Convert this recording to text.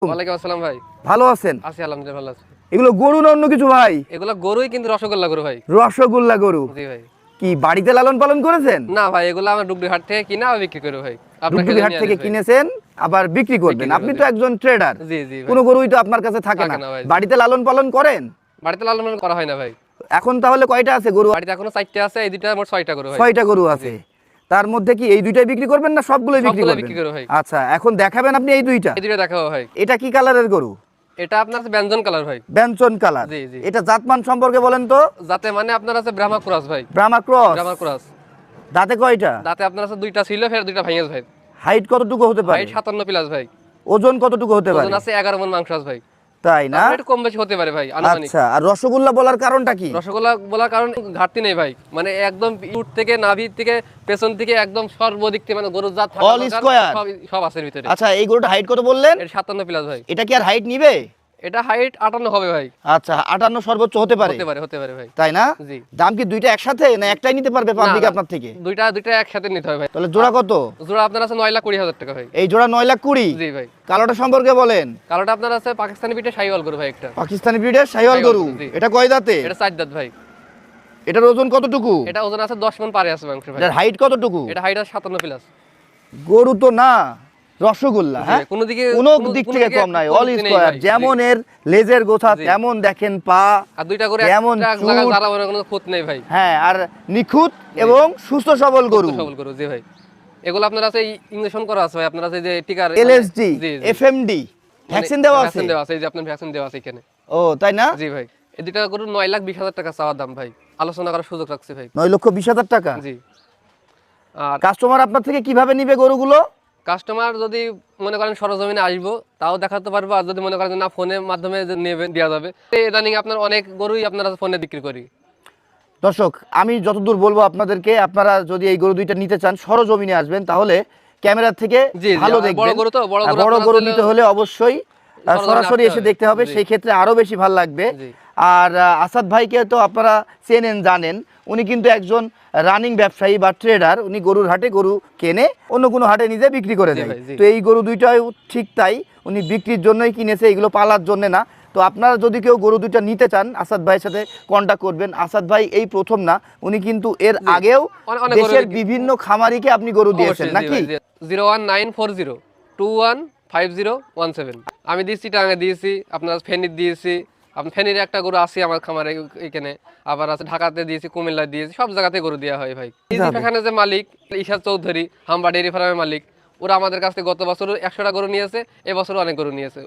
ওয়ালাইকুম আসসালাম ভাই। ভালো আছেন? আছি আলহামদুলিল্লাহ ভালো আছি। এগুলো গরু না অন্য কিছু ভাই? এগুলা গরুই কিন্তু রসগোল্লা গরু ভাই। রসগোল্লা গরু। জি ভাই। কি বাড়িতে লালন পালন করেছেন? না ভাই এগুলা আমরা ডুগডুগি হাট থেকে কিনা আর বিক্রি করি ভাই। আপনার ডুগডুগি কাছে হাট নিয়ে থেকে আসি ভাই। কিনেছেন আবার বিক্রি করবেন। আপনি তো একজন ট্রেডার। জি জি ভাই। কোনো গরুই তো আপনার কাছে থাকে না। থাকে না ভাই, জি। বাড়িতে লালন পালন করেন? বাড়িতে লালন পালন করা হয় না ভাই। এখন তাহলে কয়টা আছে গরু? বাড়িতে এখনো 4টা আছে, এই দুইটা মোট 6টা গরু ভাই। 6টা গরু আছে। তার মধ্যে কি এই দুইটাই বিক্রি করবেন না সবগুলোই বিক্রি সবগুলো করবেন? বিক্রি করব ভাই। আচ্ছা, এখন দেখাবেন আপনি এই দুইটা। এই দুইটা দেখাবো ভাই। এটা কি কালারের গরু? এটা আপনার আছে ব্যঞ্জন কালার ভাই। ব্যঞ্জন কালার। জি, জি। এটা জাতমান সম্পর্কে বলেন তো? যাতে মানে আপনার আছে ব্রাহ্মা ক্রস ভাই। ব্রাহ্মা ক্রস। ব্রাহ্মা ক্রস। দাঁতে কয়টা? দাঁতে আপনার আছে দুইটা ছিল, ফের দুইটা ভাঙিয়েছে ভাই। হাইট কতটুকু হতে পারে? হাইট 57 প্লাস ভাই। ওজন কতটুকু হতে পারে? ওজন আছে 11 মণ মাংস আছে ভাই। তাই না? একটু কম বেশি হতে পারে ভাই আনুমানিক। আচ্ছা, আর রসগোল্লা বলার কারণটা কি? রসগোল্লা বলার কারণ ঘাটতি নেই ভাই, মানে একদম উট থেকে নাভি থেকে পেছন থেকে একদম সর্বদিক থেকে মানে গরুর জাত All square? সব আছে এর ভিতরে। আচ্ছা, এই গরুটা হাইট কত বললেন? এটা 57 প্লাস ভাই। এটা কি আর হাইট নিবে? এটা হাইট 58 হবে ভাই। আচ্ছা, 58 সর্বোচ্চ হতে পারে। হতে পারে ভাই। তাই না? জি। দাম কি দুইটা একসাথে না একটাই নিতে পারবে পাবলিক না, আপনার থেকে? দুইটা একসাথে নিতে হবে ভাই। তাহলে জোড়া কত? জোড়া আপনার আছে 9,20,000 টাকা ভাই। এই জোড়া 9,20,000। জি ভাই। কালোটা সম্পর্কে বলেন। কালোটা আপনার আছে পাকিস্তানি পিঠে শাহিওয়াল গরু ভাই একটা। পাকিস্তানি ব্রিডের শাহিওয়াল শাহিওয়াল গরু। গরু, জি। এটা কয় দাঁতে? এটা 4 দাঁত ভাই। এটার ওজন কতটুকু? এটা ওজন আছে 10 মণ পারে আছে মাংস ভাই। এটার হাইট কতটুকু? এটা হাইট আছে 57 প্লাস। গরু তো না, রসগোল্লা। হ্যাঁ, কোনো দিক থেকে কম নাই। অল স্কয়ার, যেমন এর লেজের গোছা জি। তেমন দেখেন পা, আর দুইটা করে যেমন একটা চুট। জায়গায় জ্বালাবার কোনো খুঁত নেই ভাই। হ্যাঁ, আর নিখুঁত এবং সুস্থ সবল গরু। সবল গরু, জি ভাই। এগুলো আপনার আছে ইনজেকশন করা আছে ভাই, আপনার আছে যে টিকার এলএসডি, জি, জি। এফএমডি মানে ভ্যাকসিন দেওয়া আছে। ভ্যাকসিন দেওয়া আছে, এই যে আপনার ভ্যাকসিন দেওয়া আছে এখানে। ও তাই না? জি ভাই। এই দুইটা গরু 9,20,000 টাকা চাওয়ার দাম ভাই। আলোচনা করার সুযোগ রাখছি ভাই। 9,20,000 টাকা। জি। আর কাস্টমার আপনার থেকে কিভাবে নিবে গরুগুলো? কাস্টমার যদি মনে করেন সরজমিনে আসবো তাও দেখাতে পারবো, আর যদি মনে করেন যে না ফোনের মাধ্যমে যে নেবে দেওয়া যাবে। ইদানিং আপনার অনেক গরুই আপনারা ফোনে বিক্রি করি। দর্শক, আমি যতদূর বলবো আপনাদেরকে, আপনারা যদি এই গরু দুইটা নিতে চান সরজমিনে আসবেন, তাহলে ক্যামেরার থেকে জি, জি। ভালো আর দেখবেন। বড় গরু তো, বড় আর গরু বড় আপনারা গরু তাহলে নিতে হলে অবশ্যই সরাসরি এসে দেখতে হবে, জি। সেই ক্ষেত্রে আরো বেশি ভালো লাগবে। জি। আর আসাদ ভাইকে তো আপনারা চেনেন, জানেন, উনি কিন্তু একজন রানিং ব্যবসায়ী বা ট্রেডার। উনি গরুর হাটে গরু কেনে, অন্য কোনো হাটে নিজে বিক্রি করে জি দেয়। ভাই, জি। তো এই গরু দুইটাও ঠিক তাই, উনি বিক্রির জন্যই কিনেছে, এগুলো পালার জন্য না। তো আপনারা যদি কেউ গরু দুইটা নিতে চান, আসাদ ভাইয়ের সাথে কন্ট্যাক্ট করবেন। আসাদ ভাই এই প্রথম না, উনি কিন্তু এর জি। আগেও অনেক গরু দেশের বিক্রি- বিভিন্ন খামারিকে আপনি গরু দিয়েছেন অবশ্যই, জি নাকি? ভাই, জি। 01940215017 আমি দিয়েছি, টাঙ্গে দিয়েছি, আপনার ফেনীর দিয়েছি। আপনার ফেনীর একটা গরু আছে আমার খামারে এখানে, আবার আছে ঢাকাতে দিয়েছি, কুমিল্লায় দিয়েছি, সব জায়গাতে গরু দেওয়া হয় ভাই। এখানে যে মালিক ঈশা চৌধুরী, হাম্বা ডেয়ারি ফার্মের মালিক, ওরা আমাদের কাছ থেকে গত বছর 100টা গরু নিয়েছে, এবছরও অনেক গরু নিয়েছে।